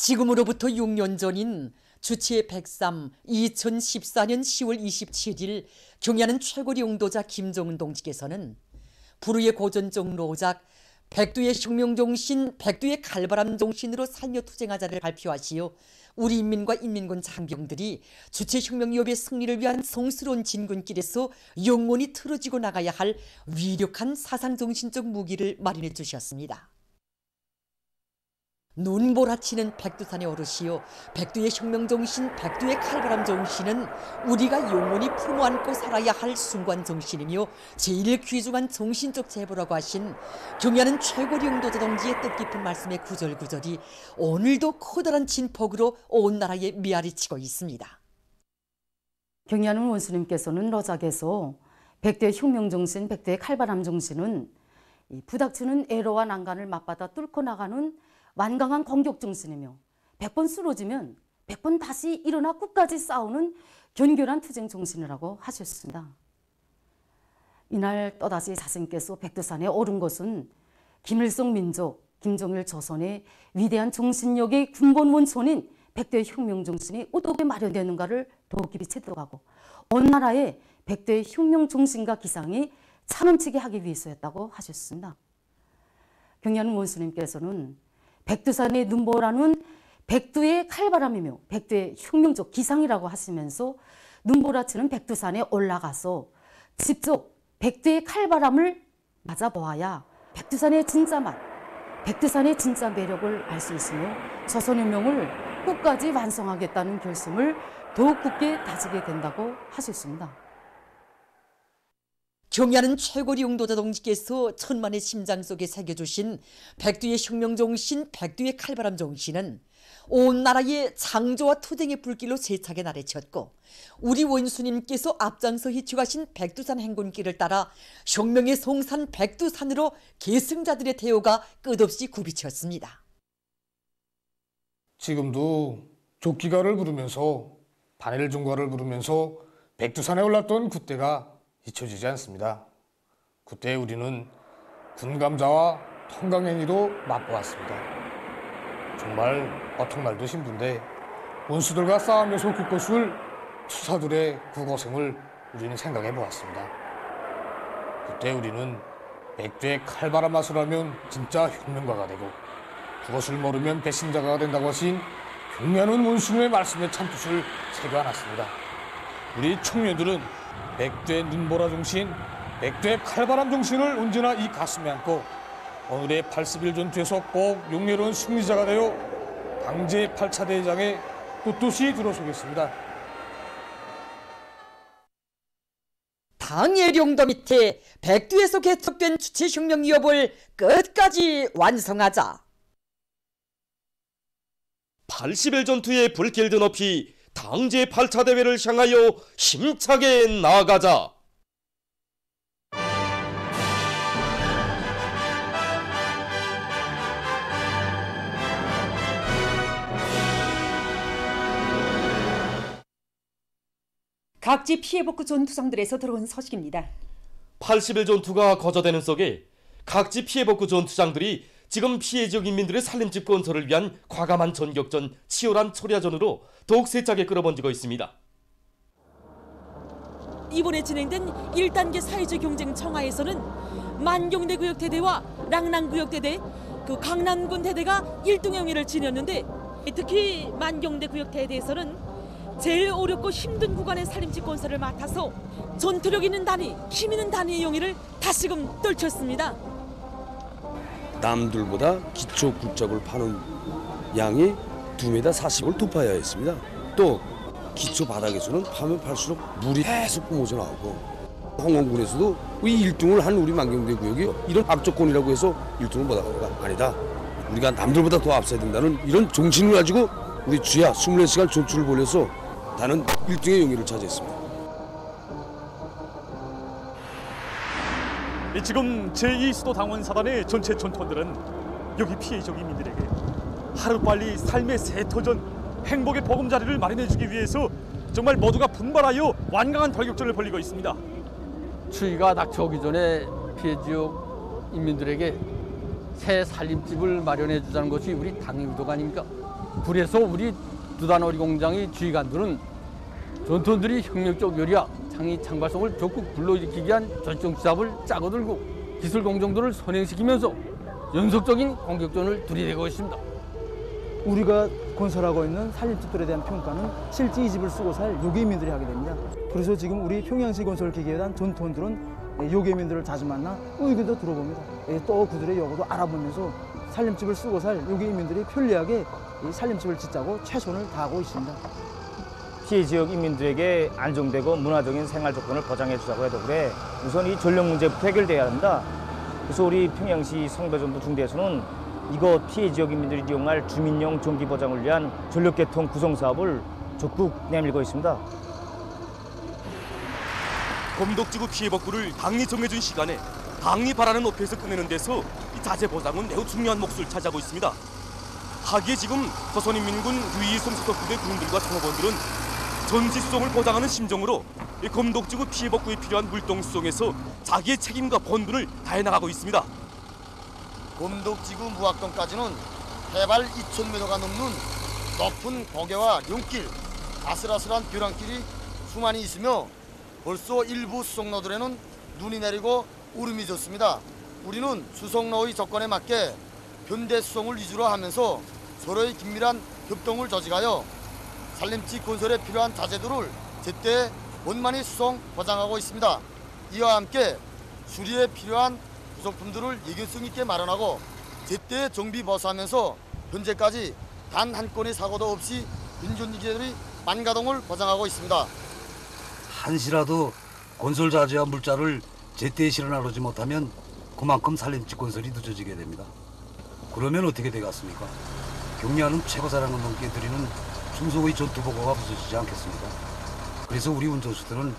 지금으로부터 6년 전인 주체 103 2014년 10월 27일 경야는 최고리 용도자 김정은 동지께서는 불후의 고전적 노작 백두의 혁명정신, 백두의 칼바람 정신으로 살며 투쟁하자를 발표하시어 우리 인민과 인민군 장병들이 주체혁명기업의 승리를 위한 성스러운 진군길에서 영원히 틀어지고 나가야 할 위력한 사상정신적 무기를 마련해 주셨습니다. 눈보라치는 백두산의 어르시여, 백두의 혁명정신, 백두의 칼바람 정신은 우리가 영원히 품어안고 살아야 할 순관정신이며 제일 귀중한 정신적 제보라고 하신 경야는 최고리 용도자 동지의 뜻깊은 말씀의 구절구절이 오늘도 커다란 진폭으로 온 나라에 메아리치고 있습니다. 경야는 원수님께서는 러작에서 백두의 혁명정신, 백두의 칼바람 정신은 부닥치는 애로와 난간을 맞받아 뚫고 나가는 완강한 공격정신이며 100번 쓰러지면 100번 다시 일어나 끝까지 싸우는 견결한 투쟁정신이라고 하셨습니다. 이날 또다시 자신께서 백두산에 오른 것은 김일성 민족, 김정일 조선의 위대한 정신력의 근본 원천인 백두의 혁명정신이 어떻게 마련되는가를 더욱 깊이 채도하고 온 나라의 백두의 혁명정신과 기상이 찬원치게 하기 위해서였다고 하셨습니다. 경야는 원수님께서는 백두산의 눈보라는 백두의 칼바람이며 백두의 혁명적 기상이라고 하시면서 눈보라치는 백두산에 올라가서 직접 백두의 칼바람을 맞아보아야 백두산의 진짜 맛, 백두산의 진짜 매력을 알 수 있으며 조선혁명을 끝까지 완성하겠다는 결심을 더욱 굳게 다지게 된다고 하셨습니다. 경야는 최고리 용도자 동지께서 천만의 심장 속에 새겨주신 백두의 혁명정신, 백두의 칼바람 정신은 온 나라의 창조와 투쟁의 불길로 세차게 나래쳤고 우리 원수님께서 앞장서 희축하신 백두산 행군길을 따라 혁명의 송산 백두산으로 계승자들의 대우가 끝없이 굽이쳤습니다. 지금도 조끼가를 부르면서 바넬종가를 부르면서 백두산에 올랐던 그때가 잊혀지지 않습니다. 그때 우리는 군감자와 통강행위도 맛보았습니다. 정말 어통날도 신분데 원수들과 싸우면서 겪었을 투사들의 그 고생을 우리는 생각해 보았습니다. 그때 우리는 백두의 칼바람 맛을 하면 진짜 혁명가가 되고 그것을 모르면 배신자가 된다고 하신 경야는 원수님의 말씀에 참뜻을 새겨안았습니다. 우리 청년들은 백두의 눈보라 정신, 백두의 칼바람 정신을 언제나 이 가슴에 안고 오늘의 80일 전투에서 꼭 용렬한 승리자가 되어 강제 8차 대장에 떳떳이 들어서겠습니다. 당의 령도 밑에 백두에서 개척된 주체혁명기업을 끝까지 완성하자. 80일 전투의 불길도 높이 당제 8차 대회를 향하여 힘차게 나아가자. 각지 피해복구 전투장들에서 들어온 소식입니다. 80일 전투가 거저되는 속에 각지 피해복구 전투장들이 지금 피해 지역 인민들의 살림집 건설을 위한 과감한 전격전, 치열한 초리아전으로 더욱 세차게 끌어번지고 있습니다. 이번에 진행된 1단계 사회적 경쟁 청하에서는 만경대 구역대대와 랑랑구역대대, 강남군 대대가 1등의 영예를 지녔는데 특히 만경대 구역대대에서는 제일 어렵고 힘든 구간의 살림집 건설을 맡아서 전투력 있는 단위, 힘 있는 단위의 영예를 다시금 떨쳤습니다. 남들보다 기초 굴적을 파는 양이 2m 40을 돌파해야 했습니다. 또 기초 바닥에서는 파면 팔수록 물이 계속 뿜어져 나오고 홍원군에서도 이 1등을 한 우리 만경대 구역이 이런 악조건이라고 해서 1등을 못하거나 아니다. 우리가 남들보다 더 앞서야 된다는 이런 정신을 가지고 우리 주야 24시간 전투를 벌여서 나는 1등의 용의를 차지했습니다. 지금 제2수도당원 사단의 전체 전투원들은 여기 피해 지역 인민들에게 하루빨리 삶의 새터전, 행복의 보금자리를 마련해주기 위해서 정말 모두가 분발하여 완강한 돌격전을 벌이고 있습니다. 추위가 닥쳐오기 전에 피해 지역 인민들에게 새 살림집을 마련해 주자는 것이 우리 당의 의도가 아닙니까? 그래서 우리 두단오리 공장의 지휘관들은 전투원들이 혁명적 요리와 창의 창발성을 적극 불러일으키기 위한 전정지압을 짜고들고 기술 공정도를 선행시키면서 연속적인 공격전을 들이대고 있습니다. 우리가 건설하고 있는 산림집들에 대한 평가는 실제 이 집을 쓰고 살 요괴민들이 하게 됩니다. 그래서 지금 우리 평양시 건설기계에 대한 전투원들은 요괴민들을 자주 만나 의견도 들어봅니다. 또 그들의 요구도 알아보면서 산림집을 쓰고 살 요괴민들이 편리하게 이 산림집을 짓자고 최선을 다하고 있습니다. 피해 지역 인민들에게 안정되고 문화적인 생활 조건을 보장해 주자고 해도 그래 우선 이 전력 문제부터 해결돼야 합니다. 그래서 우리 평양시 성배전부 중대에서는 이곳 피해 지역 인민들이 이용할 주민용 전기 보장을 위한 전력계통 구성 사업을 적극 내밀고 있습니다. 곰독지구 피해 복구를 당이 정해준 시간에 당이 바라는 높이에서 끝내는 데서 이 자재 보장은 매우 중요한 몫을 차지하고 있습니다. 하기에 지금 조선인민군 유이송 소속부대 군인들과 상업원들은 전지 수송을 보장하는 심정으로 이 곰독지구 피해 복구에 필요한 물동 수송에서 자기의 책임과 본분을 다해 나가고 있습니다. 곰독지구 무악동까지는 해발 2,000m가 넘는 높은 고개와 용길, 아슬아슬한 벼랑길이 수많이 있으며 벌써 일부 수송로들에는 눈이 내리고 울음이 졌습니다. 우리는 수송로의 조건에 맞게 현대 수송을 위주로 하면서 서로의 긴밀한 협동을 조직하여 산림집 건설에 필요한 자재들을 제때 원만히 수송 보장하고 있습니다. 이와 함께 수리에 필요한 부속품들을 예견성 있게 마련하고 제때 정비 보수하면서 현재까지 단 한 건의 사고도 없이 민존기계들이 만가동을 보장하고 있습니다. 한시라도 건설 자재와 물자를 제때 실어나르지 못하면 그만큼 산림집 건설이 늦어지게 됩니다. 그러면 어떻게 되겠습니까? 경리하는 최고사랑을 넘게 드리는 충성의 전투보고가 부서지지 않겠습니까? 그래서 우리 운전수들은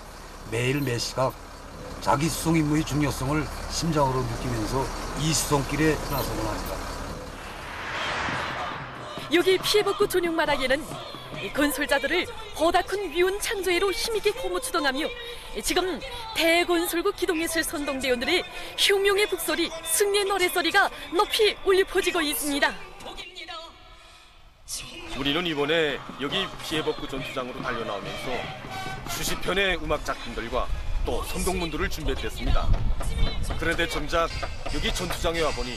매일 매 시각 자기 수송 임무의 중요성을 심장으로 느끼면서 이 수송길에 나서곤 합니다. 여기 피해복구 전용 마당에는 건설자들을 보다 큰 위온 창조회로 힘있게 고무추동하며 지금 대건설구 기동예술 선동대원들의 혁명의 북소리, 승리의 노래소리가 높이 울려 퍼지고 있습니다. 우리는 이번에 여기 피해복구 전투장으로 달려나오면서 수십 편의 음악 작품들과 또 선동문들을 준비했습니다. 그런데 정작 여기 전투장에 와보니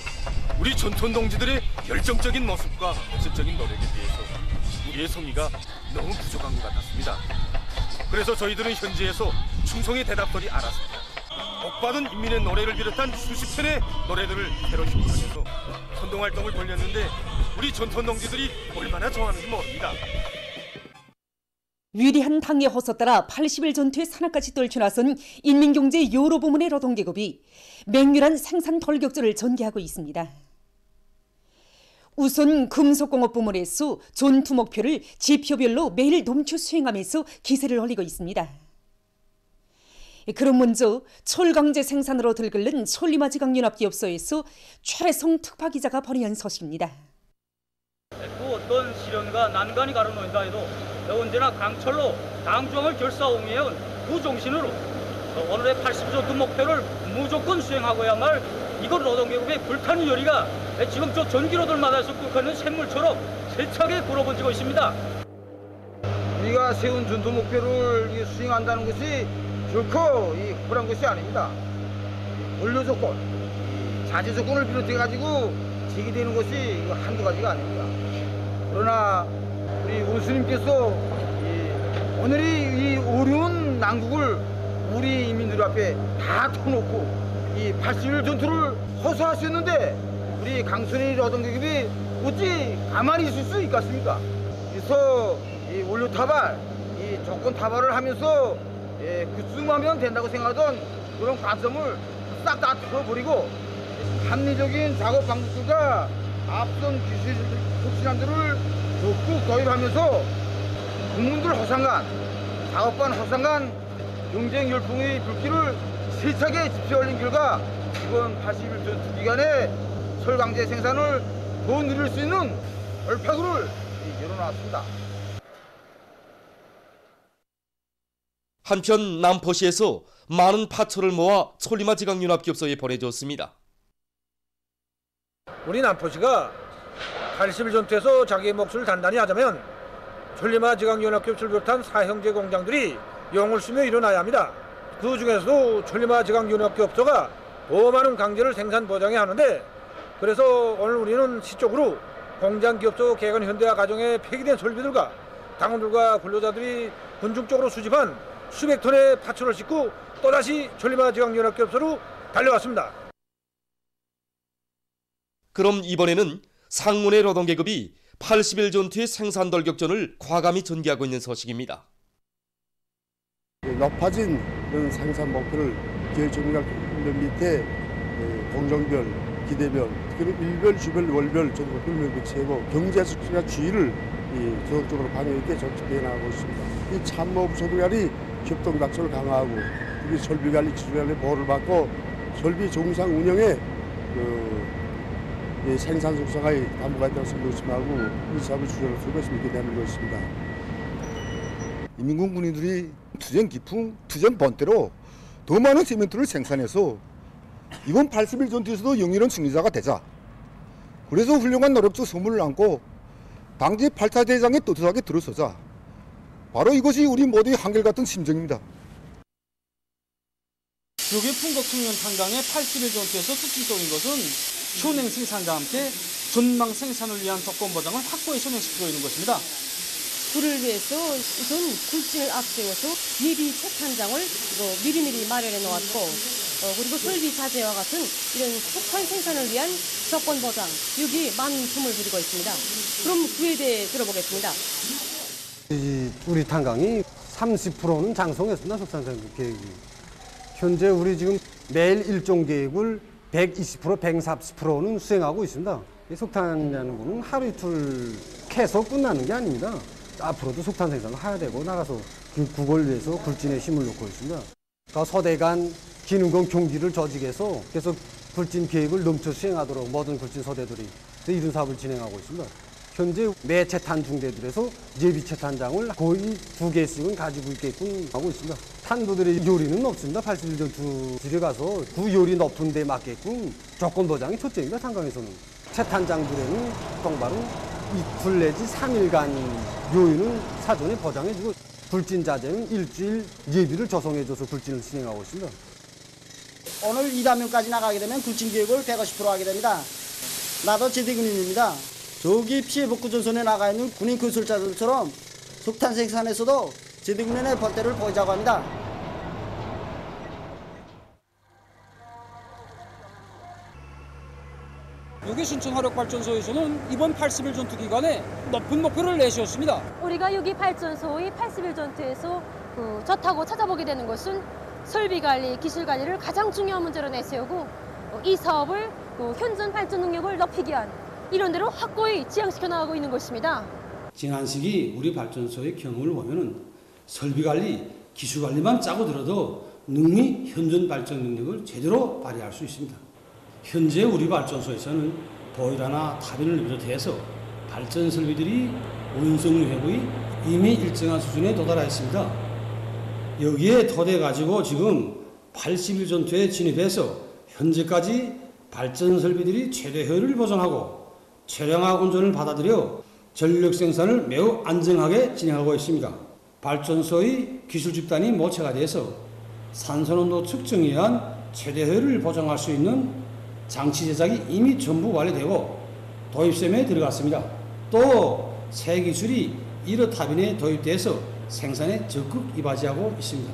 우리 전투원 동지들의 열정적인 모습과 현실적인 노력에 비해서 우리의 성의가 너무 부족한 것 같았습니다. 그래서 저희들은 현지에서 충성의 대답들이 알았습니다. 복받은 인민의 노래를 비롯한 수십 편의 노래들을 새로 신청해서 선동활동을 벌였는데 우리 전투원 동지들이 얼마나 좋아하는지 모릅니다. 위대한 당의 허서 따라 80일 전투의 산하까지 떨쳐나선 인민경제 여러 부문의 노동계급이 맹렬한 생산 돌격전을 전개하고 있습니다. 우선 금속공업 부문에서 전투 목표를 지표별로 매일 넘쳐 수행하면서 기세를 올리고 있습니다. 그럼 먼저 철강제 생산으로 들끓는 천리마지강연합기업소에서 최성 특파기자가 보내온 소식입니다. 또 어떤 시련과 난관이 가로놓인다 해도 언제나 강철로 당중을 결사옹해온 그 정신으로 오늘의 80전투 목표를 무조건 수행하고야말 이곳 노동계급의 불타는 열의가 지금 저 전기로들마다에서 끓는 샘물처럼 세차게 불어번지고 있습니다. 우리가 세운 전투 목표를 수행한다는 것이 결코 허술한 것이 아닙니다. 원료 조건, 자재 조건을 비롯해가지고 제기되는 것이 한두 가지가 아닙니다. 그러나 우리 원수님께서 오늘이 이 어려운 난국을 우리 인민들 앞에 다 터놓고 이 80일 전투를 허수하셨는데 우리 강선의 노동계급이 어찌 가만히 있을 수 있겠습니까? 그래서 이 원료 타발, 이 조건 타발을 하면서 그쯤하면 된다고 생각하던 그런 관점을 싹 다 틀어버리고 합리적인 작업 방식과 앞선 기술 혁신안들을 적극 도입하면서 국민들 허상간, 작업반 허상간 경쟁 열풍의 불길을 세차게 지펴 올린 결과 이번 80일 전투 기간에 철강제 생산을 더 늘릴 수 있는 얼파구를 열어놨습니다. 한편 남포시에서 많은 파초를 모아 천리마지강연합기업소에 보내줬습니다. 우리 남포시가 80일 전투에서 자기의 몫을 단단히 하자면 천리마지강연합기업을 비롯한 사형제 공장들이 영을 쓰며 일어나야 합니다. 그 중에서도 천리마지강연합기업소가 더 많은 강제를 생산 보장해야 하는데, 그래서 오늘 우리는 시적으로 공장기업소 개건 현대화 과정에 폐기된 설비들과 당원들과 근로자들이 군중적으로 수집한 수백 톤의 파츠를 싣고 또다시 천리마지강연합기업소로 달려왔습니다. 그럼 이번에는 상문의 노동계급이 80일 전투의 생산 돌격전을 과감히 전개하고 있는 소식입니다. 높아진 그런 생산 목표를 기획정밀 밑에 공정별, 기대별, 그리고 일별, 주별, 월별 정도 목표를 세고 경제수치나 주의를 지속적으로 방향 있게 적극해 나가고 있습니다. 이 참모부 소득관리 협동 작전을 강화하고 그리고 설비관리, 기술관리 보호를 받고 설비 정상 운영에 생산 속성의 담보가 있다고 생각하고 이 사업을 주저로 들고 있게 되는 것입니다. 인민군 군인들이 투쟁 기풍, 투쟁 번대로 더 많은 시멘트를 생산해서 이번 80일 전투에서도 영일한 승리자가 되자. 그래서 훌륭한 노력적 소물을 안고 당시 8차 대장에 떳떳하게 들어서자. 바로 이것이 우리 모두의 한결같은 심정입니다. 여기 풍곡청년 탄강의 80일 전투에서 특징적인 것은 현행 생산과 함께 전망 생산을 위한 조건 보장을 확고히 현행시키고 있는 것입니다. 그를 위해서 우선 굴진을 앞세워서 예비 채탄장을 미리미리 마련해 놓았고, 그리고 설비 자재와 같은 이런 속한 생산을 위한 조건 보장, 여기 많은 힘을 들이고 있습니다. 그럼 그에 대해 들어보겠습니다. 우리 탄강이 30%는 장성했습니다. 속탄생 계획이. 현재 우리 지금 매일 일종 계획을 120%, 140%는 수행하고 있습니다. 이 속탄이라는 거는 하루 이틀 캐서 끝나는 게 아닙니다. 앞으로도 속탄 생산을 해야 되고 나가서 그걸 위해서 굴진에 힘을 놓고 있습니다. 그러니까 서대간 기능건 경기를 조직해서 계속 굴진 계획을 넘쳐 수행하도록 모든 굴진 서대들이 이런 사업을 진행하고 있습니다. 현재 매 채탄 중대들에서 예비 채탄장을 거의 2개씩은 가지고 있게끔 하고 있습니다. 탄도들의 요리는 없습니다. 81 전투질에 가서 그 요리 높은 데 맞게끔 조건 보장이 첫째입니다. 탄강에서는. 채탄장들에는 똑바로 이틀 내지 3일간 요인은 사전에 보장해주고 굴진 자재는 일주일 예비를 조성해줘서 굴진을 진행하고 있습니다. 오늘 2단면까지 나가게 되면 굴진 계획을 150% 하게 됩니다. 나도 제대군인입니다. 저기 피해 복구 전선에 나가 있는 군인 건설자들처럼 석탄 생산에서도 제대군인의 벌떼를 보이자고 합니다. 여기 순천화력발전소에서는 이번 80일 전투 기간에 높은 목표를 내세웠습니다. 우리가 여기 발전소의 80일 전투에서 좋다고 찾아보게 되는 것은 설비관리, 기술관리를 가장 중요한 문제로 내세우고 이 사업을 현존 발전 능력을 높이기 위한 이런 데로 확고히 지향시켜 나가고 있는 것입니다. 지난 시기 우리 발전소의 경험을 보면은 설비관리, 기술관리만 짜고 들어도 능히 현존 발전 능력을 제대로 발휘할 수 있습니다. 현재 우리 발전소에서는 보일러나 타빈을 비롯해서 발전 설비들이 운송유 회복이 이미 일정한 수준에 도달하였습니다. 여기에 토대 가지고 지금 80일 전투에 진입해서 현재까지 발전 설비들이 최대 효율을 보존하고 최량화 운전을 받아들여 전력 생산을 매우 안정하게 진행하고 있습니다. 발전소의 기술 집단이 모체가 돼서 산소농도 측정에 의한 최대 효율을 보장할 수 있는 장치 제작이 이미 전부 완료되고 도입셈에 들어갔습니다. 또 새 기술이 일호 타빈에 도입돼서 생산에 적극 이바지하고 있습니다.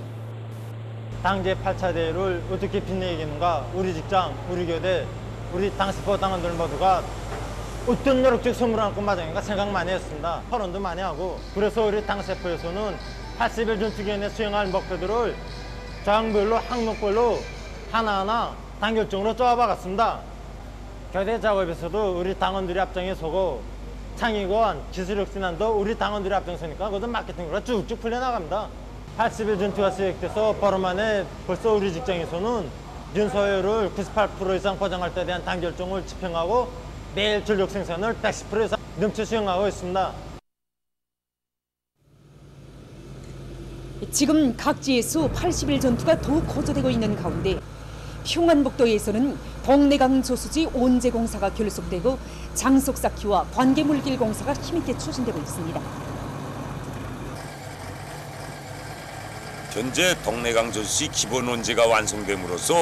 당제 8차 대회를 어떻게 빛내겠는가, 우리 직장, 우리 교대, 우리 당스포 당원들 모두가 어떤 노력적 선물을 안고 마장인가 생각 많이 했습니다. 토론도 많이 하고, 그래서 우리 당세포에서는 80일 전투기간에 수행할 목표들을 조항별로, 항목별로 하나하나 단결적으로 쪼아박았습니다. 교대 작업에서도 우리 당원들이 앞장에 서고, 창의관, 기술혁신안도 우리 당원들이 앞장서니까 그것도 마케팅으로 쭉쭉 풀려나갑니다. 80일 전투가 시작돼서 바로 만에 벌써 우리 직장에서는 연소효율을 98% 이상 보장할 때 대한 단결점을 집행하고 매일 전력 생산을 110% 이상 넘쳐 수행하고 있습니다. 지금 각지에서 80일 전투가 더욱 고조되고 있는 가운데 평안북도에서는 동래강 조수지 온재 공사가 결속되고 장속 쌓기와 관계물길 공사가 힘있게 추진되고 있습니다. 현재 동래강 조수지 기본 원재가 완성됨으로써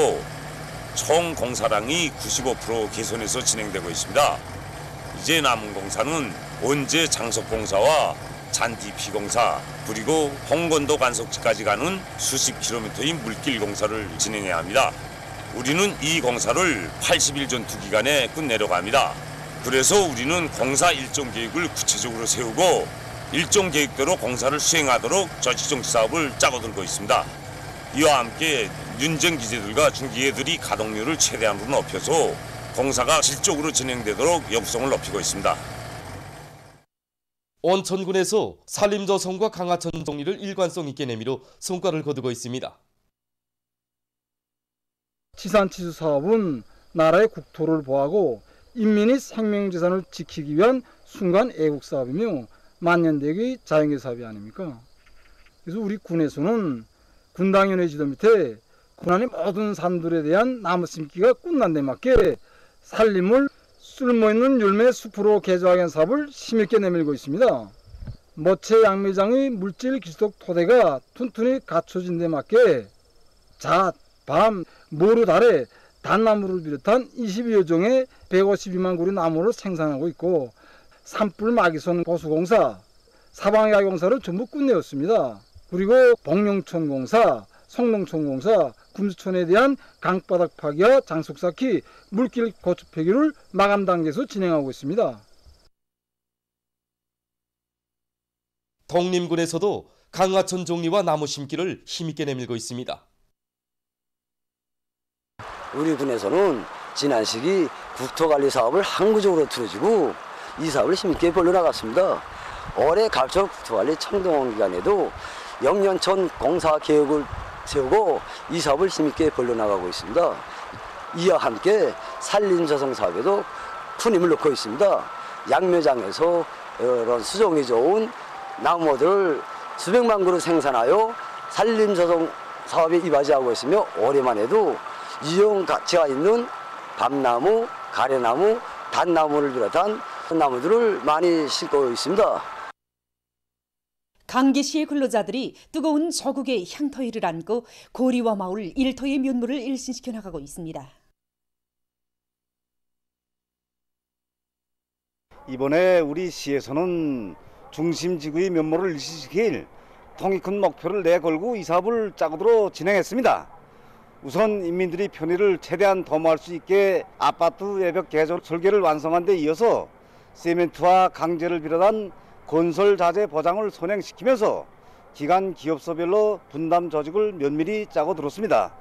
총 공사량이 95% 개선해서 진행되고 있습니다. 이제 남은 공사는 원재 장속 공사와 잔디 피공사 그리고 홍건도 관속지까지 가는 수십 킬로미터의 물길 공사를 진행해야 합니다. 우리는 이 공사를 80일 전투 기간에 끝내려고 합니다. 그래서 우리는 공사 일정 계획을 구체적으로 세우고 일정 계획대로 공사를 수행하도록 저지정치 사업을 짜고 들고 있습니다. 이와 함께 윤전 기재들과 중기계들이 가동률을 최대한으로 높여서 공사가 질적으로 진행되도록 여부성을 높이고 있습니다. 온천군에서 산림조성과 강하천 정리를 일관성 있게 내밀어 성과를 거두고 있습니다. 지산치수 사업은 나라의 국토를 보호하고 인민의 생명재산을 지키기 위한 순간 애국 사업이며 만년대의 자연계 사업이 아닙니까? 그래서 우리 군에서는 군당위원회 지도 밑에 군안의 모든 산들에 대한 나무 심기가 끝난 데 맞게 산림을 쓸모있는 열매 숲으로 개조하는 사업을 힘있게 내밀고 있습니다. 모체 양매장의 물질 기숙 토대가 튼튼히 갖춰진 데 맞게 잣, 밤, 모루, 달에 단나무를 비롯한 22여 종의 152만 그루 나무를 생산하고 있고 산불 마기선 보수공사, 사방야기 공사를 전부 끝내었습니다. 그리고 복룡촌 공사, 성농촌 공사, 금수촌에 대한 강바닥 파기와 장속 쌓기, 물길 고추 폐기를 마감 단계에서 진행하고 있습니다. 독림군에서도 강하천 정리와 나무 심기를 힘있게 내밀고 있습니다. 우리 군에서는 지난 시기 국토관리 사업을 항구적으로 틀어지고 이 사업을 힘있게 벌려나갔습니다. 올해 가을철 국토관리 청동원 기간에도 영년천 공사 계획을 세우고 이 사업을 힘있게 벌려나가고 있습니다. 이와 함께 산림조성 사업에도 큰 힘을 넣고 있습니다. 양묘장에서 이런 수종이 좋은 나무들을 수백만 그루 생산하여 산림조성 사업에 이바지하고 있으며 올해만 해도 이용 가치가 있는 밤나무, 가래나무, 단나무를 비롯한 나무들을 많이 심고 있습니다. 강계시의 근로자들이 뜨거운 저국의 향터위를 안고 고리와 마을 일터의 면모를 일신시켜 나가고 있습니다. 이번에 우리 시에서는 중심지구의 면모를 일신시킬 통이 큰 목표를 내걸고 이 사업을 짜고들어 진행했습니다. 우선 인민들이 편의를 최대한 도모할 수 있게 아파트 외벽 개조 설계를 완성한 데 이어서 시멘트와 강재를 비롯한 건설 자재 보장을 선행시키면서 기관 기업소별로 분담 조직을 면밀히 짜고 들었습니다.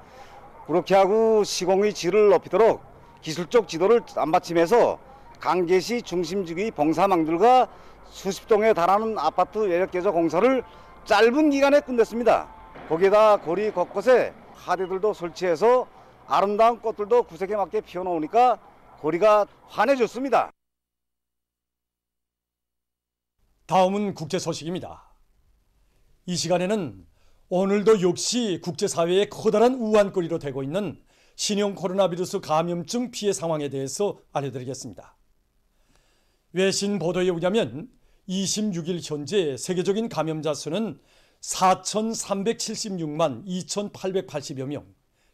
그렇게 하고 시공의 질을 높이도록 기술적 지도를 안받침해서 강계시 중심지구의 봉사망들과 수십 동에 달하는 아파트 외벽 개조 공사를 짧은 기간에 끝냈습니다. 거기에다 거리 곳곳에 하대들도 설치해서 아름다운 꽃들도 구색에 맞게 피워놓으니까 거리가 환해졌습니다. 다음은 국제 소식입니다. 이 시간에는 오늘도 역시 국제사회의 커다란 우환거리로 되고 있는 신형 코로나 바이러스 감염증 피해 상황에 대해서 알려드리겠습니다. 외신 보도에 의하면 26일 현재 세계적인 감염자 수는 4,376만 2,880여 명,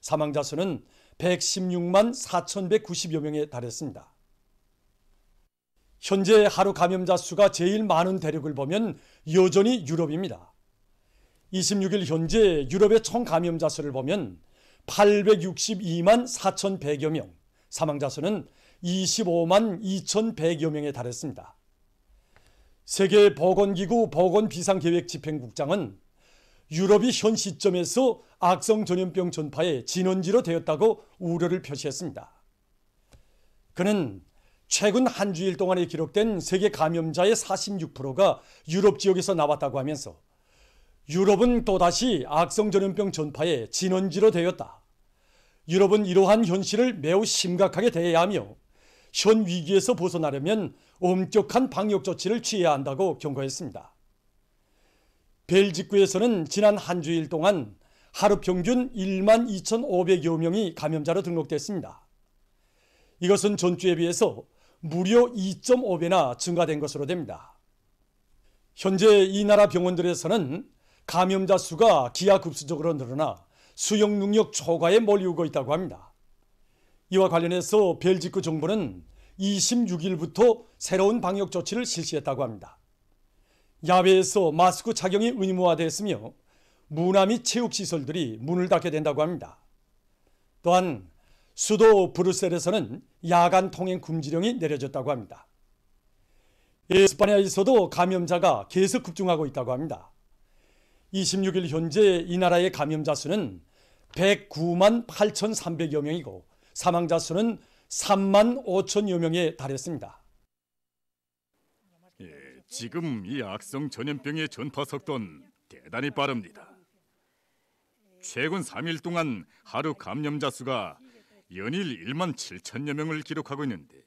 사망자 수는 116만 4,190여 명에 달했습니다. 현재 하루 감염자 수가 제일 많은 대륙을 보면 여전히 유럽입니다. 26일 현재 유럽의 총 감염자 수를 보면 862만 4,100여 명, 사망자 수는 25만 2,100여 명에 달했습니다. 세계보건기구 보건비상계획집행국장은 유럽이 현 시점에서 악성 전염병 전파의 진원지로 되었다고 우려를 표시했습니다. 그는 최근 한 주일 동안에 기록된 세계 감염자의 46%가 유럽 지역에서 나왔다고 하면서 유럽은 또다시 악성 전염병 전파의 진원지로 되었다. 유럽은 이러한 현실을 매우 심각하게 대해야 하며 현 위기에서 벗어나려면 엄격한 방역 조치를 취해야 한다고 경고했습니다. 벨지크에서는 지난 한 주일 동안 하루 평균 1만 2,500여 명이 감염자로 등록됐습니다. 이것은 전주에 비해서 무려 2.5배나 증가된 것으로 됩니다. 현재 이 나라 병원들에서는 감염자 수가 기하급수적으로 늘어나 수용 능력 초과에 몰리우고 있다고 합니다. 이와 관련해서 벨지크 정부는 26일부터 새로운 방역 조치를 실시했다고 합니다. 야외에서 마스크 착용이 의무화됐으며 문화 및 체육시설들이 문을 닫게 된다고 합니다. 또한 수도 브뤼셀에서는 야간 통행 금지령이 내려졌다고 합니다. 에스파냐에서도 감염자가 계속 급증하고 있다고 합니다. 26일 현재 이 나라의 감염자 수는 109만 8,300여 명이고 사망자 수는 3만 5천여 명에 달했습니다. 지금 이 악성 전염병의 전파 속도는 대단히 빠릅니다. 최근 3일 동안 하루 감염자 수가 연일 1만 7천여 명을 기록하고 있는데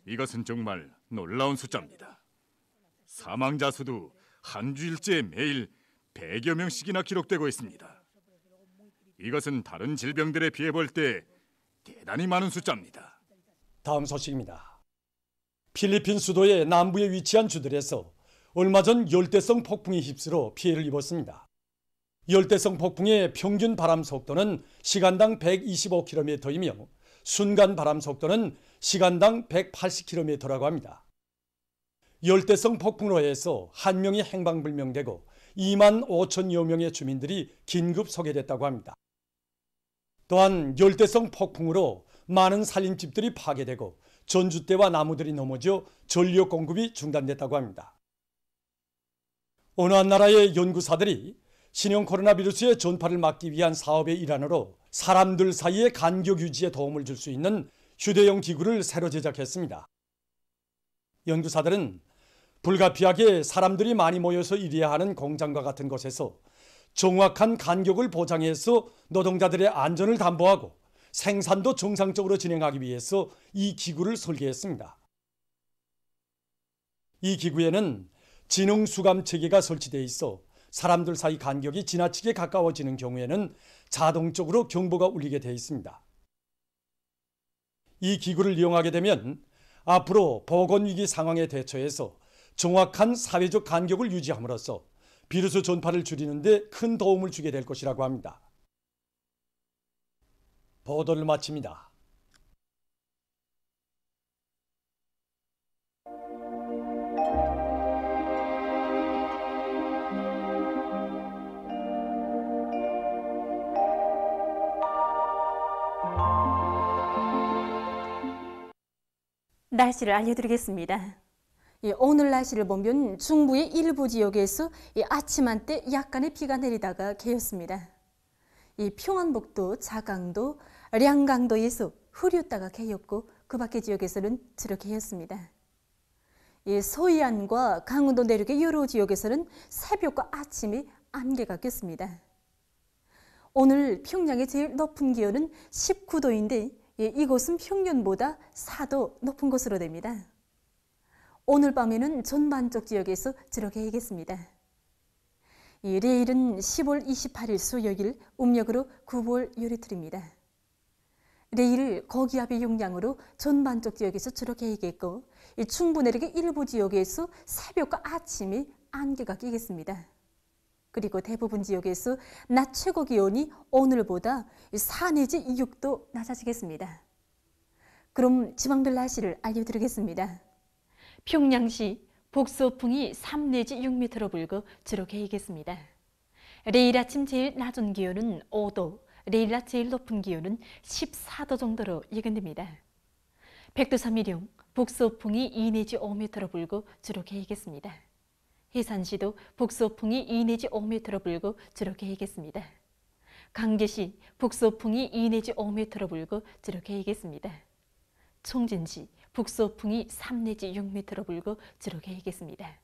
이것은 정말 놀라운 숫자입니다. 사망자 수도 한 주일째 매일 100여 명씩이나 기록되고 있습니다. 이것은 다른 질병들에 비해 볼 때 대단히 많은 숫자입니다. 다음 소식입니다. 필리핀 수도의 남부에 위치한 주들에서 얼마 전 열대성 폭풍이 휩쓸어 피해를 입었습니다. 열대성 폭풍의 평균 바람 속도는 시간당 125km이며 순간 바람 속도는 시간당 180km라고 합니다. 열대성 폭풍으로 해서 한 명이 행방불명되고 2만 5천여 명의 주민들이 긴급 소개됐다고 합니다. 또한 열대성 폭풍으로 많은 살림집들이 파괴되고 전주대와 나무들이 넘어져 전력 공급이 중단됐다고 합니다. 어느 한 나라의 연구사들이 신형 코로나 바이러스의 전파를 막기 위한 사업의 일환으로 사람들 사이의 간격 유지에 도움을 줄 수 있는 휴대용 기구를 새로 제작했습니다. 연구사들은 불가피하게 사람들이 많이 모여서 일해야 하는 공장과 같은 곳에서 정확한 간격을 보장해서 노동자들의 안전을 담보하고 생산도 정상적으로 진행하기 위해서 이 기구를 설계했습니다. 이 기구에는 지능 수감 체계가 설치되어 있어 사람들 사이 간격이 지나치게 가까워지는 경우에는 자동적으로 경보가 울리게 되어 있습니다. 이 기구를 이용하게 되면 앞으로 보건위기 상황에 대처해서 정확한 사회적 간격을 유지함으로써 비루스 전파를 줄이는 데 큰 도움을 주게 될 것이라고 합니다. 보도를 마칩니다. 날씨를 알려드리겠습니다. 오늘 날씨를 보면 중부의 일부 지역에서 아침 한때 약간의 비가 내리다가 개었습니다. 평안북도, 자강도, 량강도에서 흐렸다가 개었고 그 밖의 지역에서는 주로 개었습니다. 서해안과 강원도 내륙의 여러 지역에서는 새벽과 아침에 안개가 꼈습니다. 오늘 평양의 제일 높은 기온은 19도인데 이곳은 평년보다 4도 높은 곳으로 됩니다. 오늘 밤에는 전반적 지역에서 주로 개겠습니다. 내일은 10월 28일 수요일 음력으로 9월 요리틀입니다. 내일 고기압의 영향으로 전반적 지역에서 주로 개겠고 중부 내륙의 일부 지역에서 새벽과 아침에 안개가 끼겠습니다. 그리고 대부분 지역에서 낮 최고 기온이 오늘보다 4 내지 6도 낮아지겠습니다. 그럼 지방별 날씨를 알려드리겠습니다. 평양시 북서풍이 3 내지 6m로 불고 주로 개겠습니다. 내일 아침 제일 낮은 기온은 5도, 내일 낮 제일 높은 기온은 14도 정도로 예견됩니다. 백두산미령 북서풍이 2 내지 5m로 불고 주로 개겠습니다. 해산시도 북서풍이 2 내지 5m로 불고 주로 개겠습니다. 강계시 북서풍이 2 내지 5m로 불고 주로 개겠습니다. 총진시 북서풍이 3 내지 6m로 불고 주로 개겠습니다.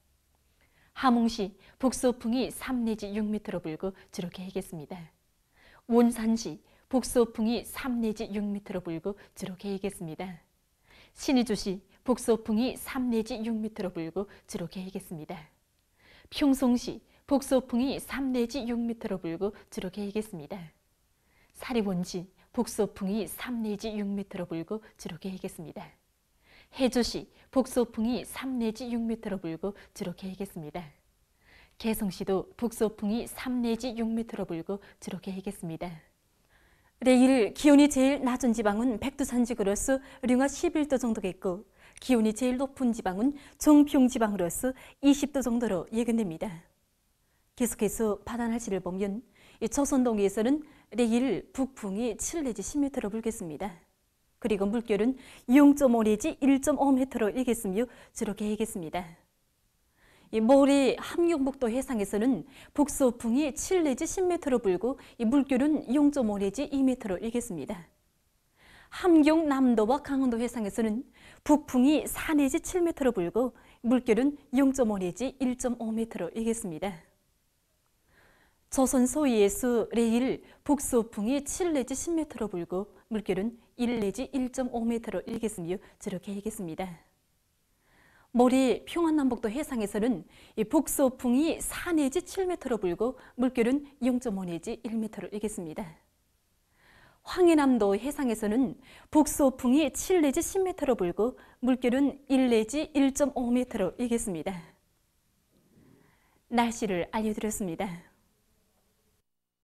함흥시 북서풍이 3 내지 6m로 불고 주로 개겠습니다. 원산시 북서풍이 3 내지 6m로 불고 주로 개겠습니다. 신의주시 북서풍이 3 내지 6m로 불고 주로 개겠습니다. 평송시 북서풍이 3 내지 6m로 불고 주로 개겠습니다. 사리원시 북소풍이 3 내지 6m로 불고 주로 계획했습니다. 해주시 북소풍이 3 내지 6m로 불고 주로 계획했습니다. 개성시도 북소풍이 3 내지 6m로 불고 주로 계획했습니다. 내일 기온이 제일 낮은 지방은 백두산지구로서 령하 11도 정도겠고 기온이 제일 높은 지방은 정평지방으로서 20도 정도로 예견됩니다. 계속해서 바다 날씨를 보면 조선동해에서는 내일 북풍이 7 내지 10m로 불겠습니다. 그리고 물결은 0.5 내지 1.5m로 일겠으며 주로 계획했습니다. 모레 함경북도 해상에서는 북소풍이 7 내지 10m로 불고 물결은 0.5 내지 2m로 일겠습니다. 함경 남도와 강원도 해상에서는 북풍이 4 내지 7m로 불고 물결은 0.5 내지 1.5m로 일겠습니다. 조선 소위에서 내일 북소풍이 7 내지 10m로 불고 물결은 1 내지 1.5m로 일겠으며 주로 계획했습니다. 모레 평안남북도 해상에서는 북소풍이 4 내지 7m로 불고 물결은 0.5 내지 1m로 일겠습니다. 황해남도 해상에서는 북소풍이 7 내지 10m로 불고 물결은 1 내지 1.5m로 일겠습니다. 날씨를 알려드렸습니다.